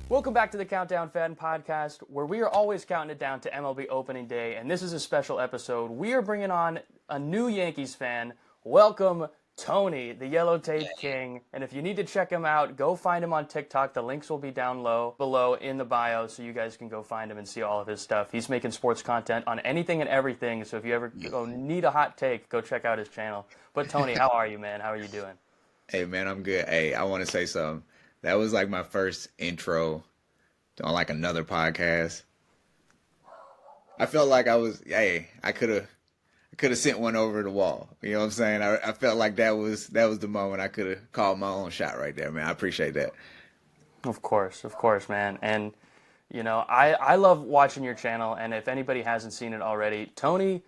Welcome back to the Countdown Fan Podcast, where we are always counting it down to MLB opening day, and this is a special episode. We are bringing on a new Yankees fan. Welcome, Tony, the Yellow Tape King. And if you need to check him out, go find him on TikTok. The links will be down below in the bio, so you guys can go find him and see all of his stuff. He's making sports content on anything and everything, so if you ever need a hot take, go check out his channel. But Tony, how are you, man? How are you doing? Hey, man, I'm good. Hey, I want to say something. That was like my first intro on like another podcast. I felt like I could have sent one over the wall. You know what I'm saying? I felt like that was the moment I could have called my own shot right there, man. I appreciate that. Of course, man. And you know, I love watching your channel, and if anybody hasn't seen it already, Tony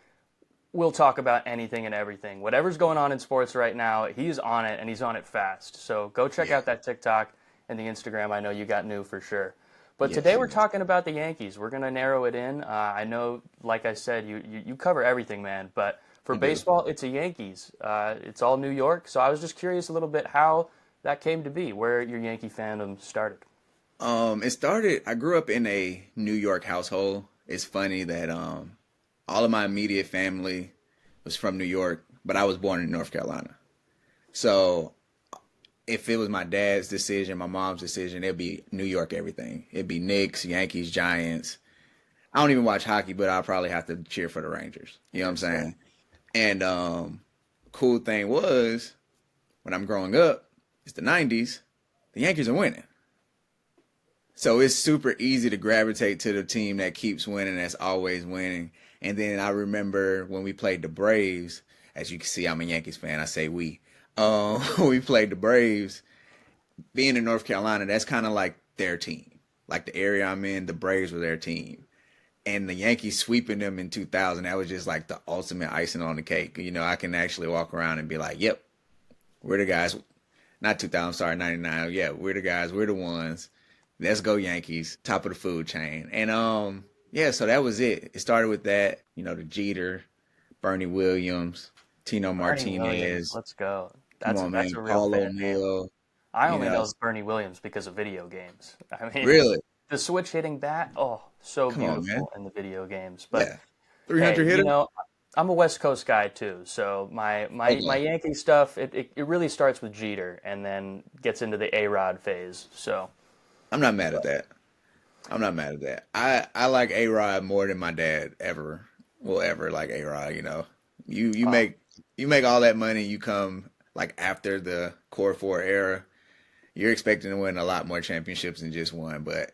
will talk about anything and everything. Whatever's going on in sports right now, he's on it, and he's on it fast. So go check out that TikTok and the Instagram. I know you got new for sure. But today we're talking about the Yankees. We're going to narrow it in. I know, like I said, you cover everything, man. But for baseball, it's a Yankees. It's all New York. So I was just curious a little bit how that came to be, where your Yankee fandom started. I grew up in a New York household. It's funny that all of my immediate family was from New York, but I was born in North Carolina. So if it was my dad's decision, my mom's decision, it'd be New York everything. It'd be Knicks, Yankees, Giants. I don't even watch hockey, but I'll probably have to cheer for the Rangers. You know what I'm saying? And cool thing was, when I'm growing up, it's the 90s, the Yankees are winning. So it's super easy to gravitate to the team that keeps winning, that's always winning. And then I remember when we played the Braves, as you can see, I'm a Yankees fan, I say we played the Braves. Being in North Carolina, that's kind of like their team. Like the area I'm in, the Braves were their team. And the Yankees sweeping them in 2000, that was just like the ultimate icing on the cake. You know, I can actually walk around and be like, yep, we're the guys. Not 2000, sorry, 99. Yeah, we're the guys. We're the ones. Let's go Yankees. Top of the food chain. And so that was it. It started with that, you know, the Jeter, Bernie Williams, Tino Martinez. Let's go. That's a real Paul fan O'Neill. I only know Bernie Williams because of video games. I mean, really? The switch hitting bat, so beautiful in the video games. But 300 hitter. You know, I'm a West Coast guy too, so my Yankee stuff it really starts with Jeter and then gets into the A-Rod phase. So I'm not mad at that. I like A-Rod more than my dad will ever like A-Rod. You know, you make all that money, you come like after the Core 4 era, you're expecting to win a lot more championships than just one. But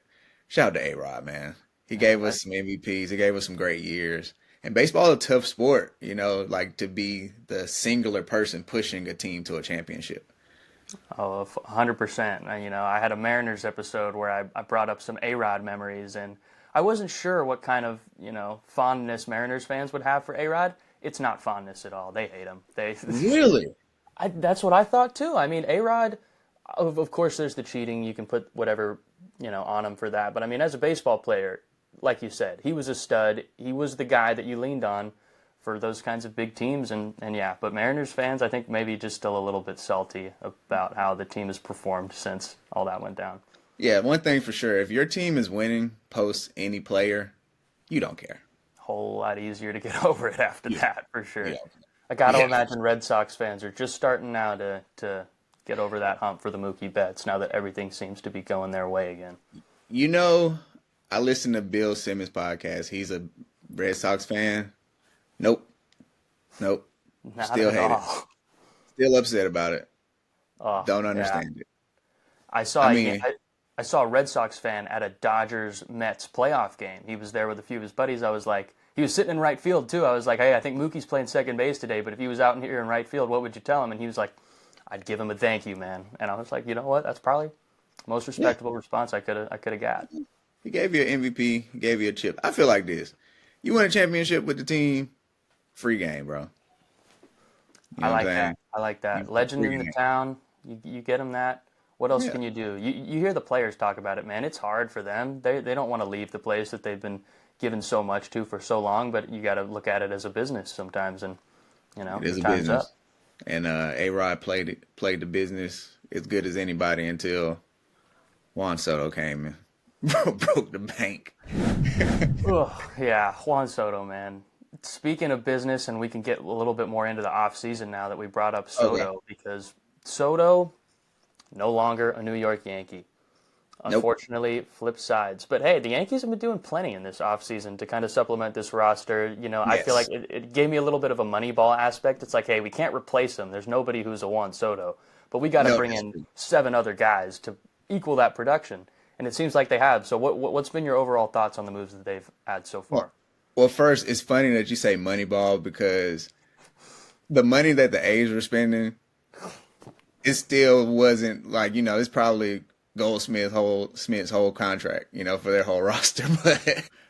shout out to A-Rod, man. He gave us some MVPs. He gave us some great years. And baseball is a tough sport, you know, like to be the singular person pushing a team to a championship. Oh, 100%. You know, I had a Mariners episode where I brought up some A-Rod memories, and I wasn't sure what kind of, you know, fondness Mariners fans would have for A-Rod. It's not fondness at all. They hate him. Really? That's what I thought too. I mean, A-Rod, of course, there's the cheating. You can put whatever, you know, on him for that. But I mean, as a baseball player, like you said, he was a stud. He was the guy that you leaned on for those kinds of big teams. And yeah, but Mariners fans, I think maybe just still a little bit salty about how the team has performed since all that went down. Yeah, one thing for sure, if your team is winning post any player, you don't care. Whole lot easier to get over it after that, for sure. Yeah. I got to imagine Red Sox fans are just starting now to get over that hump for the Mookie Betts now that everything seems to be going their way again. You know, I listen to Bill Simmons' podcast. He's a Red Sox fan. Nope. Not Still hate it. Still upset about it. Oh, don't understand it. I saw a Red Sox fan at a Dodgers-Mets playoff game. He was there with a few of his buddies. He was sitting in right field, too. I was like, hey, I think Mookie's playing second base today, but if he was out here in right field, what would you tell him? And he was like, I'd give him a thank you, man. And I was like, you know what? That's probably the most respectable response I could have got. He gave you an MVP. He gave you a chip. I feel like this. You win a championship with the team, free game, bro. You know I like that. Legend in the town. You get him that. What else can you do? You hear the players talk about it, man. It's hard for them. They don't want to leave the place that they've been given so much to for so long, but you got to look at it as a business sometimes, and you know, it is a time's business. Up. And A-Rod played the business as good as anybody until Juan Soto came Broke the bank. Oh, yeah, Juan Soto, man. Speaking of business, and we can get a little bit more into the offseason now that we brought up Okay. Soto, because Soto, no longer a New York Yankee. Nope. Unfortunately, flip sides. But hey, the Yankees have been doing plenty in this offseason to kind of supplement this roster. I feel like Yes. it gave me a little bit of a Moneyball aspect. It's like, hey, we can't replace him. There's nobody who's a Juan Soto. But we got to No, bring that's in true. 7 other guys to equal that production. And it seems like they have. So what's been your overall thoughts on the moves that they've had so Well, far? well, first, it's funny that you say Moneyball because the money that the A's were spending, it still wasn't like, it's probably Smith's whole contract, for their whole roster.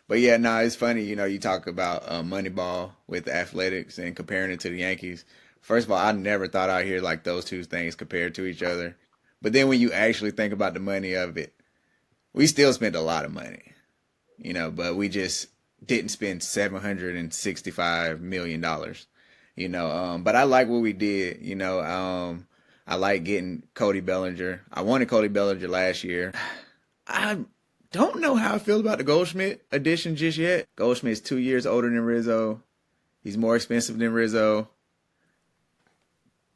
But yeah, no, it's funny, you talk about Moneyball with athletics and comparing it to the Yankees. First of all, I never thought I'd hear like those two things compared to each other. But then when you actually think about the money of it, we still spent a lot of money, but we just didn't spend $765 million. But I like what we did. I like getting Cody Bellinger. I wanted Cody Bellinger last year. I don't know how I feel about the Goldschmidt addition just yet. Goldschmidt's 2 years older than Rizzo. He's more expensive than Rizzo.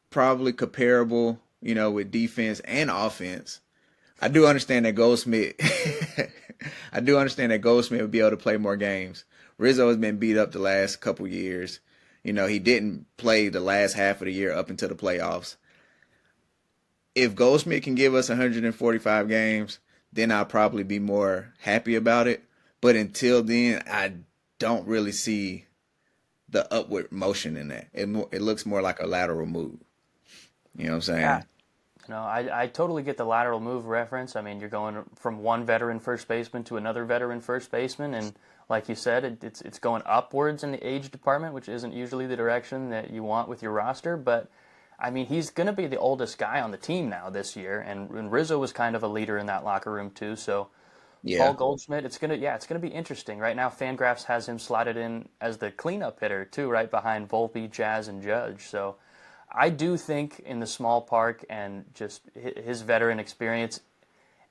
Probably comparable, with defense and offense. I do understand that Goldsmith. I do understand that Goldsmith would be able to play more games. Rizzo has been beat up the last couple years. He didn't play the last half of the year up until the playoffs. If Goldsmith can give us 145 games, then I'll probably be more happy about it. But until then, I don't really see the upward motion in that. It looks more like a lateral move. You know what I'm Yeah. saying? No, I totally get the lateral move reference. I mean, you're going from one veteran first baseman to another veteran first baseman, and like you said, it's going upwards in the age department, which isn't usually the direction that you want with your roster. But I mean, he's going to be the oldest guy on the team now this year, and Rizzo was kind of a leader in that locker room too. So Paul Yeah. Goldschmidt, it's gonna be interesting. Right now, Fangraphs has him slotted in as the cleanup hitter too, right behind Volpe, Jazz, and Judge. So I do think in the small park and just his veteran experience,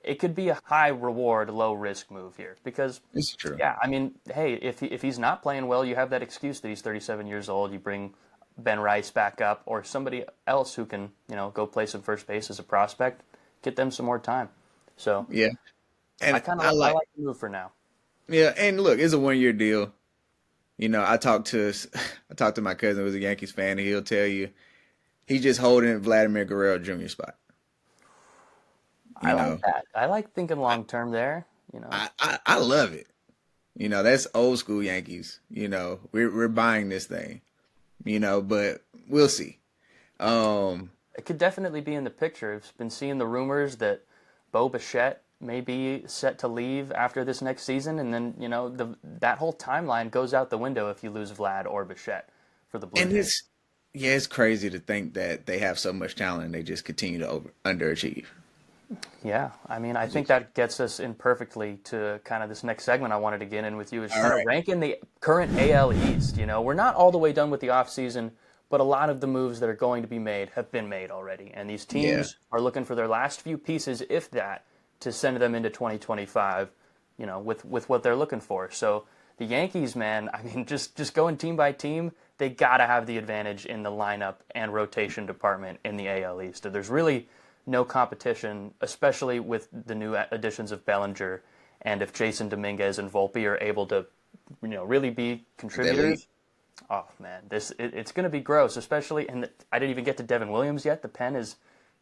it could be a high reward, low risk move here. Because, It's true. yeah, I mean, hey, if he's not playing well, you have that excuse that he's 37 years old. You bring Ben Rice back up or somebody else who can, go play some first base as a prospect, get them some more time. So Yeah. And I like the move for now. yeah, and look, it's a 1 year deal. I talked to I talked to my cousin who's a Yankees fan, and he'll tell you he's just holding Vladimir Guerrero Jr. spot. I You like know, that. I like thinking I, long term there. You know, I love it. That's old school Yankees. We're buying this thing. But we'll see. Um, it could definitely be in the picture. I've been seeing the rumors that Bo Bichette may be set to leave after this next season, and then that whole timeline goes out the window if you lose Vlad or Bichette for the Blue and Jays. it's crazy to think that they have so much talent and they just continue to underachieve. Yeah, I mean, I It's think just- that gets us in perfectly to kind of this next segment I wanted to get in with you is All kind of right. ranking the current AL East. We're not all the way done with the offseason, but a lot of the moves that are going to be made have been made already. And these Yeah. teams are looking for their last few pieces, if that, to send them into 2025, with what they're looking for. So the Yankees, man, I mean, just going team by team, they got to have the advantage in the lineup and rotation department in the AL East. There's really no competition, especially with the new additions of Bellinger, and if Jason Dominguez and Volpe are able to, really be That lead. contributors. Oh man, it's going to be gross, especially. And I didn't even get to Devin Williams yet. The pen is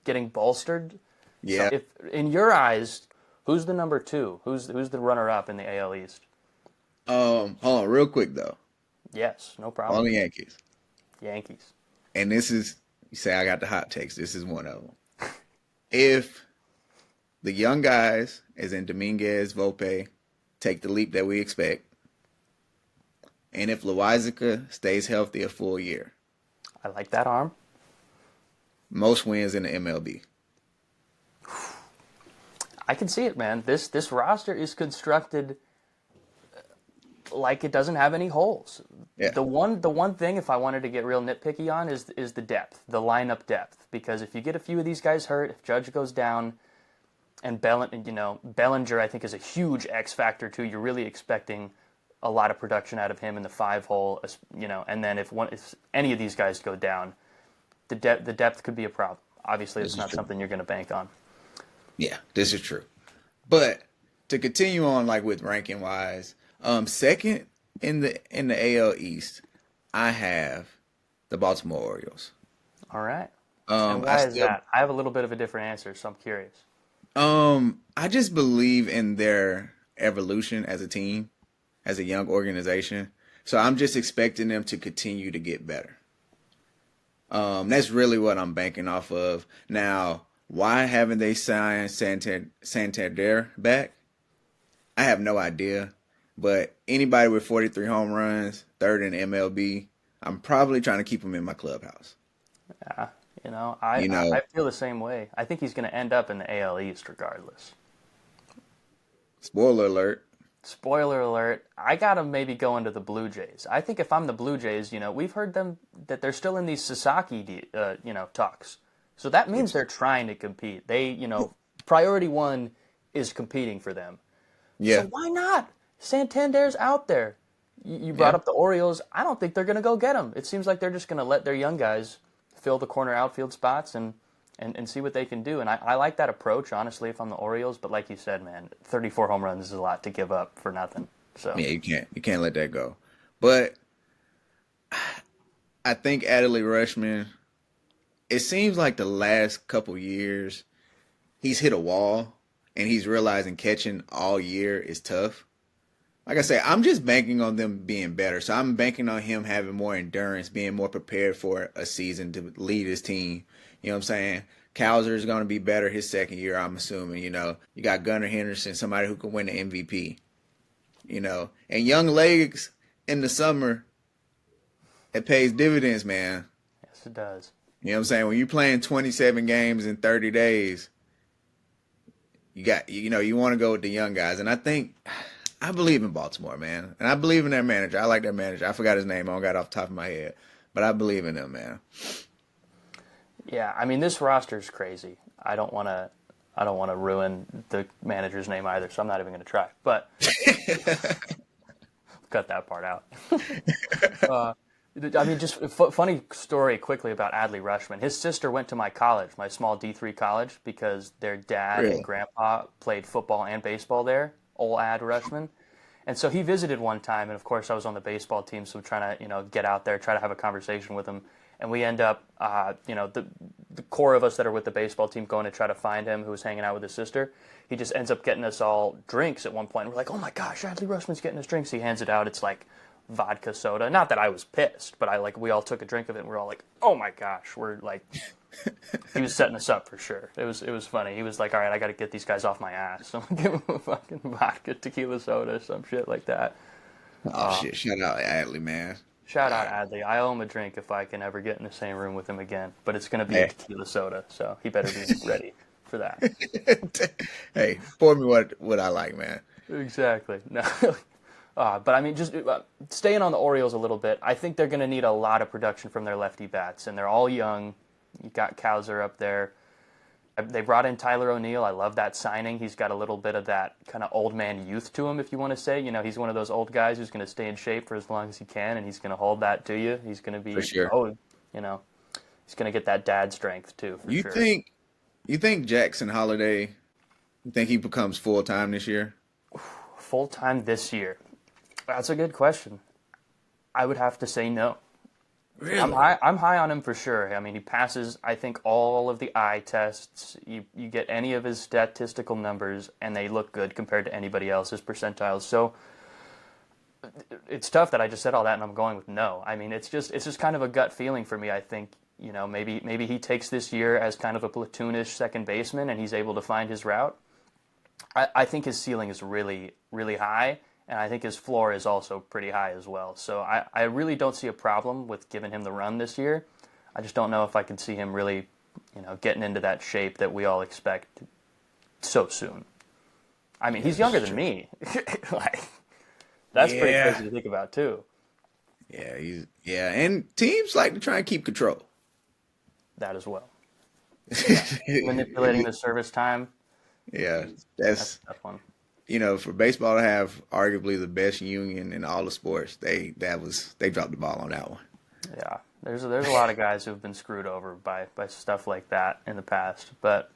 getting bolstered. So, Yeah. if in your eyes, who's the number two? Who's the runner up in the AL East? Hold on, real quick though. Yes, no On problem. the Yankees. Yankees. And this is you say I got the hot takes. This is one of them. If the young guys, as in Dominguez, Volpe, take the leap that we expect, and if Loizica stays healthy a full year, I like that arm. most wins in the MLB. I can see it, man. This roster is constructed like it doesn't have any holes. Yeah. The one thing, if I wanted to get real nitpicky on, is the depth, the lineup depth. Because if you get a few of these guys hurt, if Judge goes down, And Bellinger, I think, is a huge X factor too. You're really expecting a lot of production out of him in the 5 hole, and then if any of these guys go down, the depth could be a problem. Obviously, This it's is not true. something you're going to bank on. Yeah, this is true. But to continue on, like with ranking wise, second in the AL East, I have the Baltimore Orioles. All right. And I why is still that? I have a little bit of a different answer, so I'm curious. I just believe in their evolution as a team, as a young organization. So I'm just expecting them to continue to get better. That's really what I'm banking off of. Now, why haven't they signed Santander back? I have no idea. But anybody with 43 home runs, third in MLB, I'm probably trying to keep him in my clubhouse. Yeah, You I know, feel the same way. I think he's going to end up in the AL East regardless. spoiler alert. Spoiler alert, I got him maybe going to the Blue Jays. I think if I'm the Blue Jays, we've heard them that they're still in these Sasaki, talks. So that means Yes. they're trying to compete. Priority one is competing for them. So Yeah. why not? Santander's out there. You brought Yeah. up the Orioles. I don't think they're going to go get him. It seems like they're just going to let their young guys fill the corner outfield spots and see what they can do. And I like that approach, honestly, if I'm the Orioles. But like you said, man, 34 home runs is a lot to give up for nothing. So, Yeah, you can't let that go. But I think Adley Rushman, it seems like the last couple years he's hit a wall and he's realizing catching all year is tough. Like I say, I'm just banking on them being better. So I'm banking on him having more endurance, being more prepared for a season to lead his team. You know what I'm saying? Cowser is going to be better his second year, I'm assuming. You got Gunnar Henderson, somebody who can win the MVP. And young legs in the summer, it pays dividends, man. yes, it does. You know what I'm saying? When you're playing 27 games in 30 days, you want to go with the young guys. And I believe in Baltimore, man. And I believe in their manager. I like their manager. I forgot his name. I don't got it off the top of my head. But I believe in them, man. Yeah, I mean, this roster is crazy. I don't want to ruin the manager's name either, so I'm not even going to try. But cut that part out. uh, I mean, just funny story quickly about Adley Rushman. His sister went to my college, my small D3 college, because their dad and Really? grandpa played football and baseball there, old Ad Rushman. And so he visited one time, and of course I was on the baseball team, so I'm trying to, get out there, try to have a conversation with him. And we end up, the core of us that are with the baseball team going to try to find him, who was hanging out with his sister. He just ends up getting us all drinks at one point. And we're like, oh my gosh, Adley Rushman's getting us drinks. He hands it out. It's like vodka soda. Not that I was pissed, but we all took a drink of it, and we're all like, oh my gosh, we're like, he was setting us up for sure. It was funny. He was like, all right, I got to get these guys off my ass. So I'm gonna give him a fucking vodka tequila soda, some shit like that. Oh, shit. Shout out Adley, man. Shout out God. Adley. I owe him a drink if I can ever get in the same room with him again. But it's going to be a Hey. tequila soda, so he better be ready for that. Hey, pour me what I like, man. Exactly. No. But I mean, just staying on the Orioles a little bit, I think they're going to need a lot of production from their lefty bats, and they're all young. You got Cowser up there. They brought in Tyler O'Neill. I love that signing. He's got a little bit of that kind of old man youth to him, if you want to say. He's one of those old guys who's going to stay in shape for as long as he can, and he's going to hold that to you. He's going to be, For sure. he's going to get that dad strength too, for You sure. think you think Jackson Holiday, you think he becomes full time this year? Full time this year? That's a good question. I would have to say no. I'm Really? high. I'm high on him for sure. I mean, he passes, I think, all of the eye tests. You get any of his statistical numbers, and they look good compared to anybody else's percentiles. So it's tough that I just said all that, and I'm going with no. I mean, it's just kind of a gut feeling for me. I think maybe he takes this year as kind of a platoonish second baseman, and he's able to find his route. I think his ceiling is really, really high, and I think his floor is also pretty high as well. So I really don't see a problem with giving him the run this year. I just don't know if I could see him really, getting into that shape that we all expect so soon. I mean, he's younger than me. Like, that's pretty Yeah. crazy to think about too. And teams like to try and keep control. That as well. Manipulating the service time. Yeah, That's that's a tough one. for baseball to have arguably the best union in all the sports, they dropped the ball on that one. Yeah, there's a lot of guys who've been screwed over by stuff like that in the past. But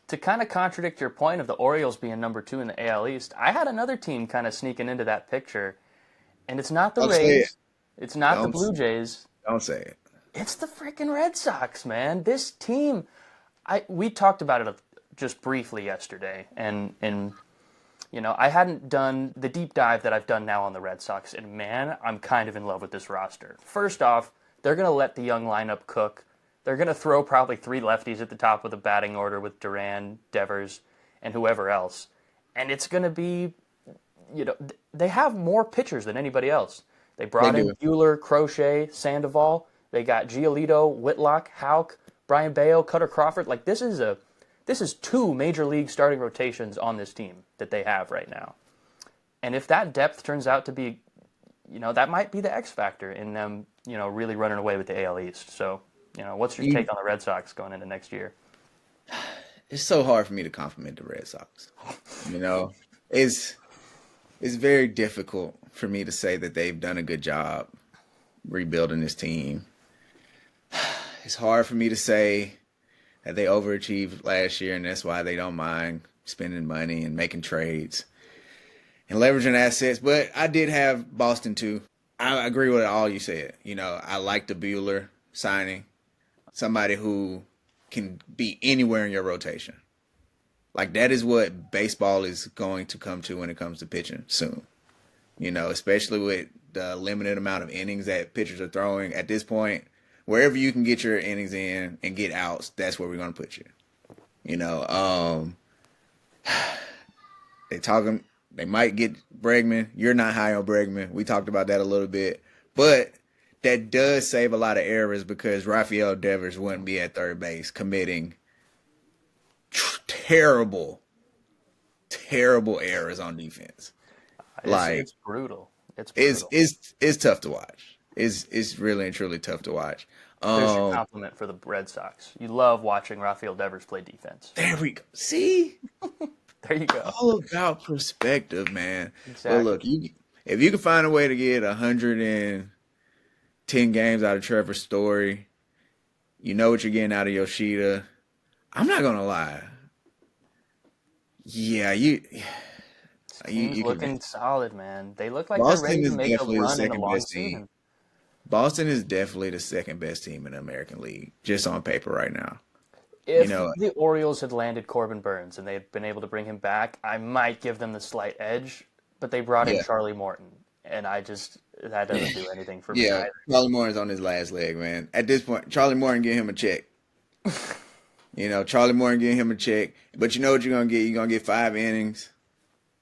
to kind of contradict your point of the Orioles being number two in the AL East, I had another team kind of sneaking into that picture, and it's not the Don't say it. Rays, it's not the Don't Blue Jays, don't say it. it's the freaking Red Sox, man. This team, we talked about it just briefly yesterday, and I hadn't done the deep dive that I've done now on the Red Sox, and man, I'm kind of in love with this roster. First off, they're going to let the young lineup cook. They're going to throw probably three lefties at the top of the batting order with Duran, Devers, and whoever else. And it's going to be, they have more pitchers than anybody else. They They brought in do. Bueller, Crochet, Sandoval. They got Giolito, Whitlock, Houck, Brian Bayo, Cutter Crawford. Like this is two major league starting rotations on this team that they have right now. And if that depth turns out to be, that might be the X factor in them, really running away with the AL East. So, what's your You, take on the Red Sox going into next year? it's so hard for me to compliment the Red Sox. You know, it's it's very difficult for me to say that they've done a good job rebuilding this team. It's hard for me to say that they overachieved last year and that's why they don't mind spending money and making trades and leveraging assets. But I did have Boston too. I agree with all you said. I like the Bueller signing, somebody who can be anywhere in your rotation. Like that is what baseball is going to come to when it comes to pitching soon. Especially with the limited amount of innings that pitchers are throwing at this point. Wherever you can get your innings in and get outs, that's where we're going to put you. You know, um, they might get Bregman. You're not high on Bregman. We talked about that a little bit, but that does save a lot of errors because Rafael Devers wouldn't be at third base committing terrible, terrible errors on defense. Like It's brutal. It's it's brutal. it's it's tough to watch. It's really and truly tough to watch. There's your Um, compliment for the Red Sox. You love watching Rafael Devers play defense. there we go. See, There you go. all about perspective, man. But look, Exactly. if you can find a way to get 110 games out of Trevor Story, you know what you're getting out of Yoshida. I'm not gonna lie. Yeah, Team's you can. looking solid, man. They look like they're Boston ready to is make a definitely the run in the second long best team. season. Boston is definitely the second best team in the American League, just on paper right now. You If know, the Orioles had landed Corbin Burns and they had been able to bring him back, I might give them the slight edge. But they brought in yeah, Charlie Morton, and that doesn't do anything for me yeah. either. Charlie Morton's on his last leg, man. At this point, Charlie Morton get him a check. Charlie Morton get him a check. But you know what you're gonna get? You're gonna get 5 innings,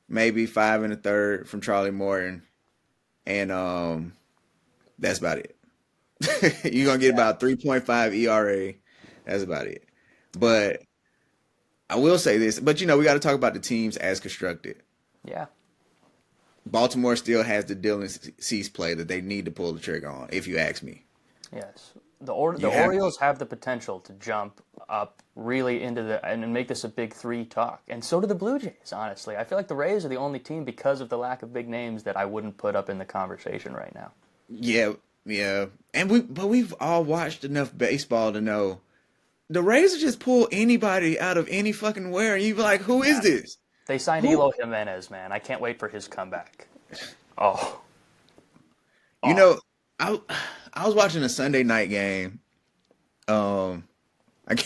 maybe five and a third from Charlie Morton, and that's about it. You're gonna get about 3.5 ERA. That's about it. But I will say this. But we got to talk about the teams as constructed. Yeah. Baltimore still has the Dylan Cease play that they need to pull the trigger on, if you ask me. Yes. The You have Orioles have the potential to jump up really into and make this a big three talk. And so do the Blue Jays, honestly. I feel like the Rays are the only team because of the lack of big names that I wouldn't put up in the conversation right now. Yeah, yeah. But we've all watched enough baseball to know the Rays will just pull anybody out of any fucking where, and you be like, who is Yeah. this? They signed Who? Eloy Jimenez, man. I can't wait for his comeback. Oh, You oh. know, I I was watching a Sunday night game. Um, I, gu-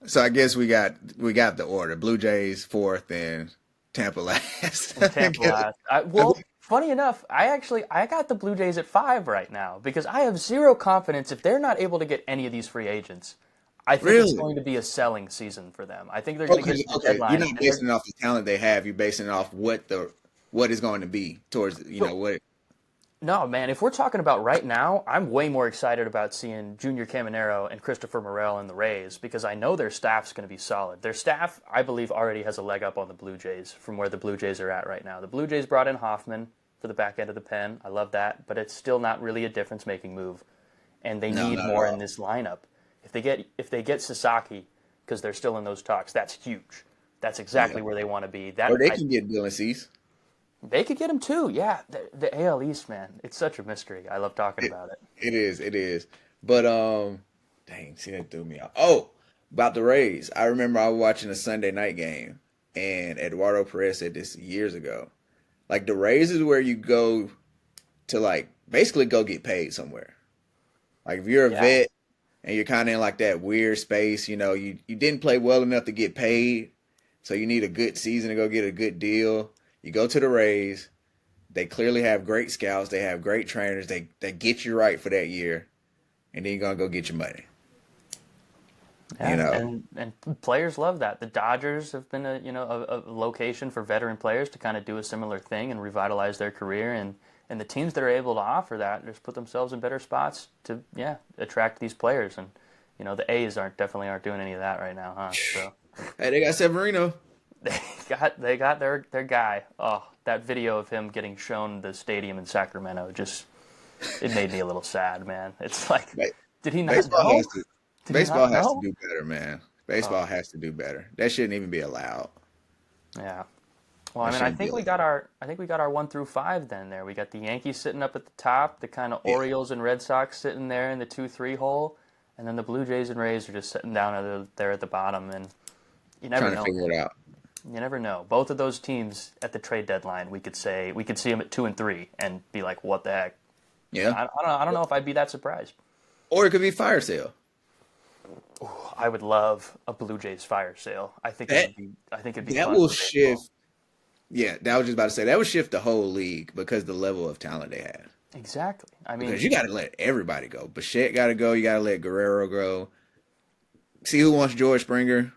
so I guess we got the order: Blue Jays fourth and Tampa last. And Tampa last. Well, funny enough, I got the Blue Jays at 5 right now because I have zero confidence if they're not able to get any of these free agents. I think it's Really? going to be a selling season for them. I think they're going to get Okay, to the okay. You're deadline not and they're basing it off the talent they have. You're basing it off what is going to be towards so what. no, man, if we're talking about right now, I'm way more excited about seeing Junior Caminero and Christopher Morel in the Rays because I know their staff's going to be solid. Their staff, I believe, already has a leg up on the Blue Jays from where the Blue Jays are at right now. The Blue Jays brought in Hoffman for the back end of the pen. I love that, but it's still not really a difference-making move, and they No, need not at more in all. this lineup. If they get Sasaki, because they're still in those talks, that's huge. that's Yeah. exactly where they want to be. Or they can get Dylan Cease. They could get him too. Yeah, the AL East, man, it's such a mystery. I love talking It, about it. it is, it is. But dang, see that threw me off. Oh, about the Rays. I remember I was watching a Sunday night game, and Eduardo Perez said this years ago. Like the Rays is where you go to like basically go get paid somewhere. Like if you're a Yeah, vet and you're kind of in like that weird space, you didn't play well enough to get paid, so you need a good season to go get a good deal. You go to the Rays. They clearly have great scouts. They have great trainers. They get you right for that year, and then you're gonna go get your money. You yeah, know, and players love that. The Dodgers have been a location for veteran players to kind of do a similar thing and revitalize their career, and the teams that are able to offer that just put themselves in better spots to attract these players. And the A's definitely aren't doing any of that right now, huh? So hey, they got Severino. they got their guy. Oh, that video of him getting shown the stadium in Sacramento, just it made me a little sad, man. It's like, Ba- did he not Baseball know? has to. Did he Baseball not has to know? do better, man. Oh, Baseball has to do better. That shouldn't even be allowed. yeah. Well, I That mean, I shouldn't be think we allowed. got our 1 through 5 then there. We got the Yankees sitting up at the top, the kind of Yeah, Orioles and Red Sox sitting there in the 2-3 hole, and then the Blue Jays and Rays are just sitting down there at the bottom. And you never trying to know, figure it man. out. You never know. Both of those teams at the trade deadline, we could see them at 2-3 and be like, what the heck? Yeah, I don't know if I'd be that surprised. or it could be fire sale. I would love a Blue Jays fire sale. That I think it'd be that fun will for baseball. shift. Yeah, that was just about to say that would shift the whole league because the level of talent they have. Exactly. I mean, Because you got to let everybody go. Bichette got to go. You got to let Guerrero go. See who wants George Springer.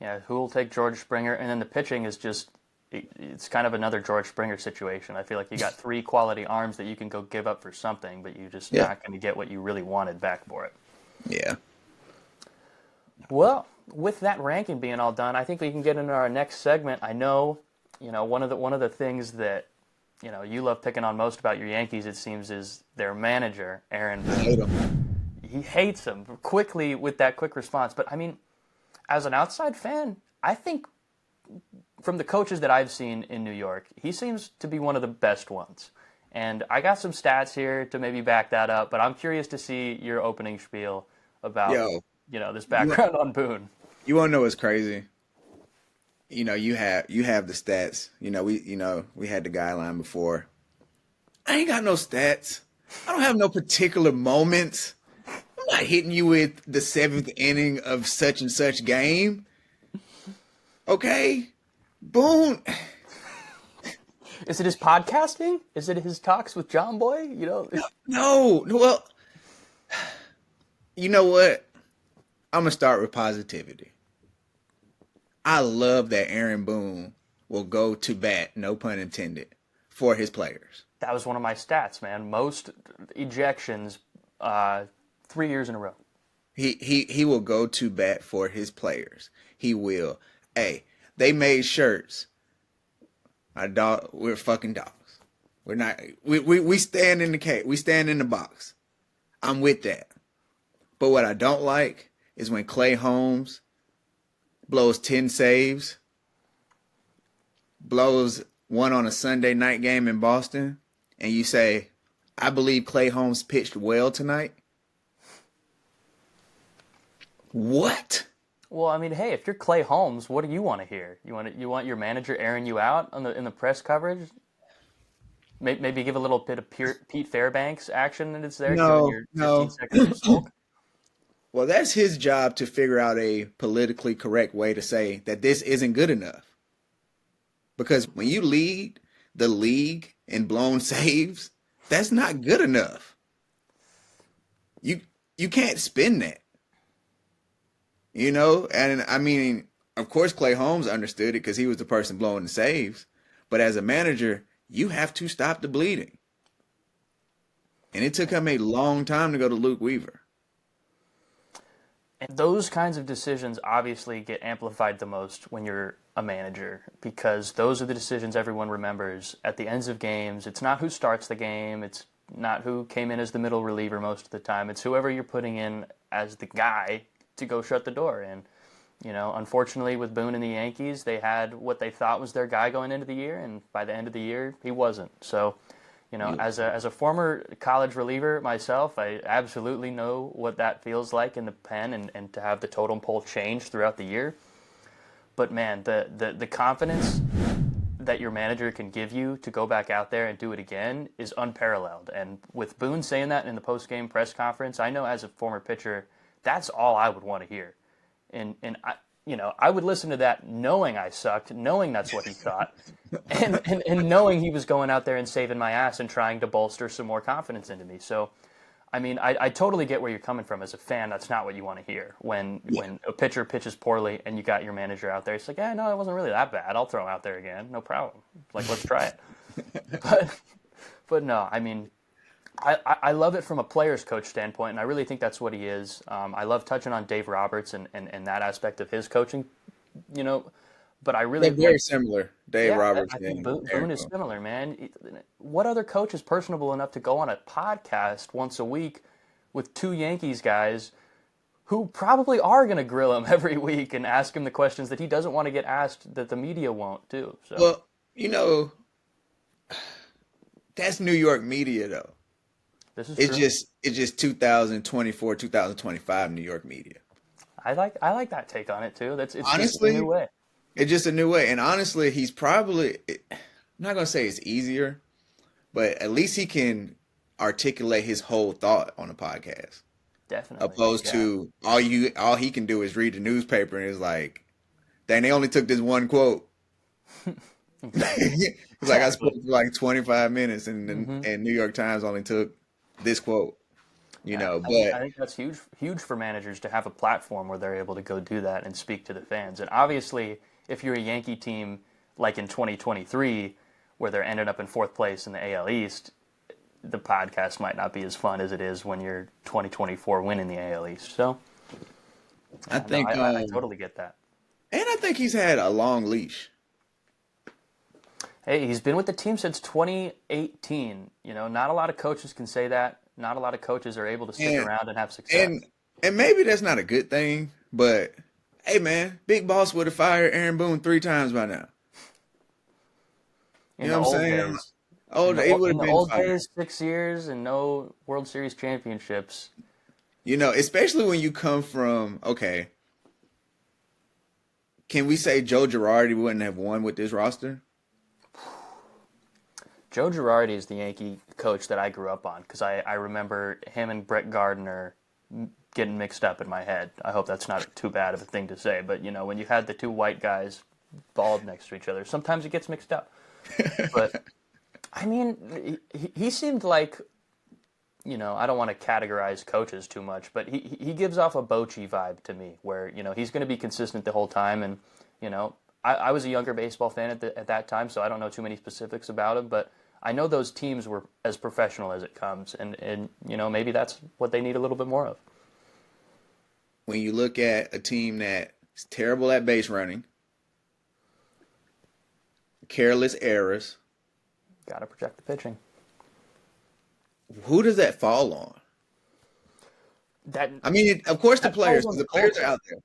yeah, who will take George Springer? And then the pitching is just, it's kind of another George Springer situation. I feel like you got three quality arms that you can go give up for something, but you're just Yeah, not going to get what you really wanted back for it. yeah. Well, with that ranking being all done, I think we can get into our next segment. I know, one of the things that you love picking on most about your Yankees, it seems, is their manager, Aaron I Boone. hate him. He hates him quickly with that quick response. But I mean, as an outside fan, I think from the coaches that I've seen in New York, he seems to be one of the best ones. And I got some stats here to maybe back that up, but I'm curious to see your opening spiel about, Yo, this you want background on Boone. you want to know what's crazy? You have the stats. We had the guideline before. I ain't got no stats. I don't have no particular moments. I'm not hitting you with the seventh inning of such and such game. Okay, Boone. Is it his podcasting? Is it his talks with John Boy? No, well, you know what? I'm gonna start with positivity. I love that Aaron Boone will go to bat, no pun intended, for his players. That was one of my stats, man. Most ejections, 3 years in a row. He will go to bat for his players. He will. Hey, they made shirts. Our dog, we're fucking dogs. We're not. We stand in the cage. We stand in the box. I'm with that. But what I don't like is when Clay Holmes blows 10 saves, blows one on a Sunday night game in Boston, and you say, I believe Clay Holmes pitched well tonight. What? Well, I mean, hey, if you're Clay Holmes, what do you want to hear? You want your manager airing you out in the press coverage? Maybe give a little bit of Pete Fairbanks action that it's there, giving No, your 15 no. seconds of smoke. Well, that's his job to figure out a politically correct way to say that this isn't good enough. Because when you lead the league in blown saves, that's not good enough. You can't spin that. And I mean, of course, Clay Holmes understood it because he was the person blowing the saves. But as a manager, you have to stop the bleeding. And it took him a long time to go to Luke Weaver. And those kinds of decisions obviously get amplified the most when you're a manager because those are the decisions everyone remembers at the ends of games. It's not who starts the game. It's not who came in as the middle reliever most of the time. It's whoever you're putting in as the guy to go shut the door. And, Unfortunately with Boone and the Yankees, they had what they thought was their guy going into the year, and by the end of the year, he wasn't. So, Yeah. as a former college reliever myself, I absolutely know what that feels like in the pen, and to have the totem pole change throughout the year. But man, the confidence that your manager can give you to go back out there and do it again is unparalleled. And with Boone saying that in the post-game press conference, I know as a former pitcher, that's all I would want to hear. And I would listen to that knowing I sucked, knowing that's what he thought, and knowing he was going out there and saving my ass and trying to bolster some more confidence into me. So, I mean, I totally get where you're coming from as a fan. That's not what you want to hear when a pitcher pitches poorly and you got your manager out there. It's like, no, it wasn't really that bad. I'll throw him out there again, no problem. Like, let's try it. But no, I mean, I love it from a player's coach standpoint, and I really think that's what he is. I love touching on Dave Roberts and that aspect of his coaching, but I really They're very similar, Dave Roberts I think and Boone is similar, man. What other coach is personable enough to go on a podcast once a week with two Yankees guys who probably are going to grill him every week and ask him the questions that he doesn't want to get asked that the media won't too? So. Well, that's New York media though. This is It's true. just 2024, 2025 New York media. I like that take on it too. It's just Honestly, a new way. It's just a new way. And honestly, he's probably, I'm not going to say it's easier, but at least he can articulate his whole thought on a podcast. Definitely. Opposed to all he can do is read the newspaper and is like, dang, they only took this one quote. It's like I spoke for like 25 minutes and New York Times only took this quote. But I think that's huge for managers to have a platform where they're able to go do that and speak to the fans. And obviously, if you're a Yankee team like in 2023, where they're ended up in fourth place in the AL East, the podcast might not be as fun as it is when you're 2024 winning the AL East. So, I think I totally get that. And I think he's had a long leash. Hey, he's been with the team since 2018. Not a lot of coaches can say that. Not a lot of coaches are able to stick around and have success. And maybe that's not a good thing, but hey, man, Big Boss would have fired Aaron Boone 3 times by now. You know what I'm saying? In the old days, 6 years and no World Series championships. Especially when you come from, okay, can we say Joe Girardi wouldn't have won with this roster? Joe Girardi is the Yankee coach that I grew up on because I remember him and Brett Gardner getting mixed up in my head. I hope that's not too bad of a thing to say, but when you had the two white guys bald next to each other, sometimes it gets mixed up. But I mean, he seemed like, I don't want to categorize coaches too much, but he gives off a Bochy vibe to me where, he's going to be consistent the whole time. And, I was a younger baseball fan at that time, so I don't know too many specifics about him, but I know those teams were as professional as it comes, and maybe that's what they need a little bit more of. When you look at a team that's terrible at base running, careless errors, got to protect the pitching. who does that fall on? Of course the players, because the players are out there.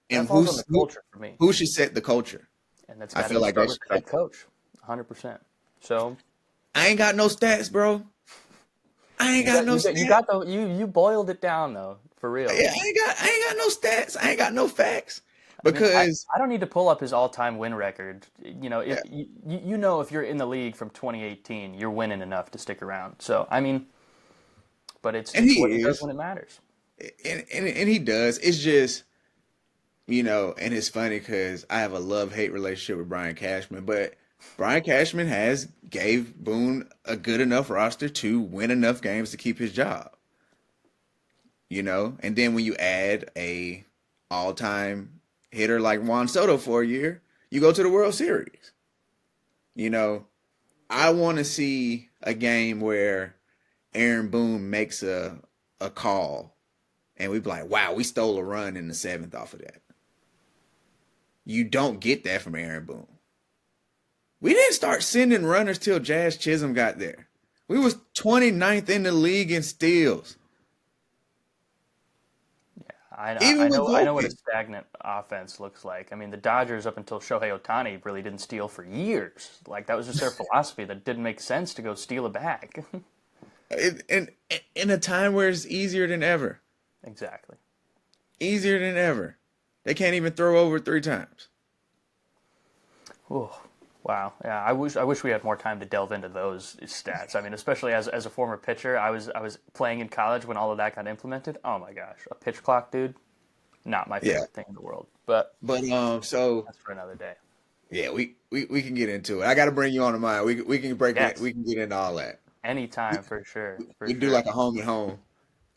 And falls on the culture for me. Who should set the culture? And that's I feel like that's the head coach, 100%. So I ain't got no stats, bro. I ain't got no stats. You boiled it down though, for real. Yeah, I ain't got no stats. I ain't got no facts. Because I don't need to pull up his all-time win record. If you're in the league from 2018, you're winning enough to stick around. So but it's what he does when it matters. And he does. It's just, and it's funny because I have a love-hate relationship with Brian Cashman, but Brian Cashman has gave Boone a good enough roster to win enough games to keep his job. And then when you add a all-time hitter like Juan Soto for a year, you go to the World Series. I want to see a game where Aaron Boone makes a call and we be like, wow, we stole a run in the 7th off of that. You don't get that from Aaron Boone. We didn't start sending runners till Jazz Chisholm got there. We was 29th in the league in steals. Even with I know what a Volpe. stagnant offense looks like. I mean, the Dodgers up until Shohei Ohtani really didn't steal for years. Like that was just their philosophy that didn't make sense to go steal a bag. In a time where it's easier than ever. Exactly. Easier than ever. They can't even throw over 3 times. Oh, wow. Yeah, I wish we had more time to delve into those stats. I mean, especially as a former pitcher, I was playing in college when all of that got implemented. Oh my gosh, a pitch clock, dude, not my Yeah. favorite thing in the world. But But so that's for another day. yeah, we can get into it. I got to bring you on the mind. We can break it. Yes, We can get into all that. We anytime for sure, for we do sure. like a home and home.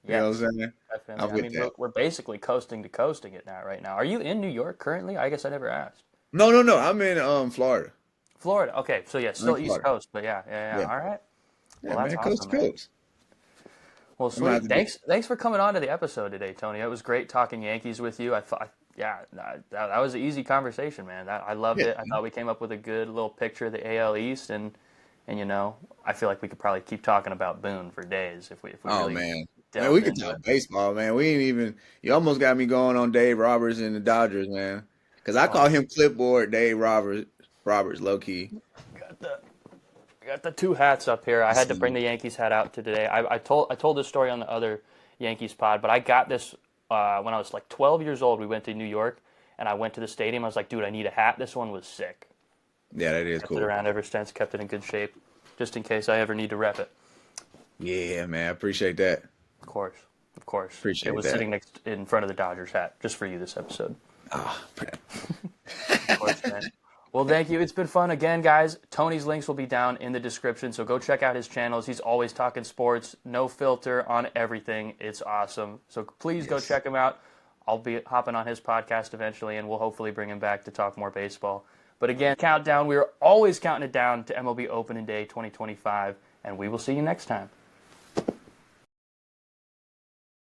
You know what Yes, I'm saying? definitely. I'm I with mean, that. we're basically coasting to coasting it now, right now. Are you in New York currently? I guess I never asked. No, no, no. I'm in Florida. Florida. Okay, so yeah, I'm in still East Florida. Coast, but yeah. Yeah. All right. Yeah, Well, that's man. Coast awesome, to man. coast. Well, I'm about sweet. to do. Thanks for coming on to the episode today, Tony. It was great talking Yankees with you. I thought, yeah, that was an easy conversation, man. I loved Yeah. it. I thought we came up with a good little picture of the AL East, and I feel like we could probably keep talking about Boone for days if we Oh really man. Man, we delved could into talk it. baseball, man. We ain't even. You almost got me going on Dave Roberts and the Dodgers, man. Because I call Oh, him clipboard Dave Roberts. Roberts, low key. got the got the two hats up here. I I had to see. bring the Yankees hat out today. I told this story on the other Yankees pod, but I got this when I was like 12 years old. We went to New York, and I went to the stadium. I was like, dude, I need a hat. This one was sick. Yeah, that is Kept it cool. around ever since. Kept it in good shape, just in case I ever need to rep it. Yeah, man. I appreciate that. Of course, of course. It Appreciate was that. sitting next in front of the Dodgers hat, just for you this episode. Ah, man. Of course, man. Well, thank you. It's been fun again, guys. Tony's links will be down in the description, so go check out his channels. He's always talking sports, no filter on everything. It's awesome. So please go Yes. check him out. I'll be hopping on his podcast eventually, and we'll hopefully bring him back to talk more baseball. But again, countdown. We are always counting it down to MLB Opening Day 2025, and we will see you next time.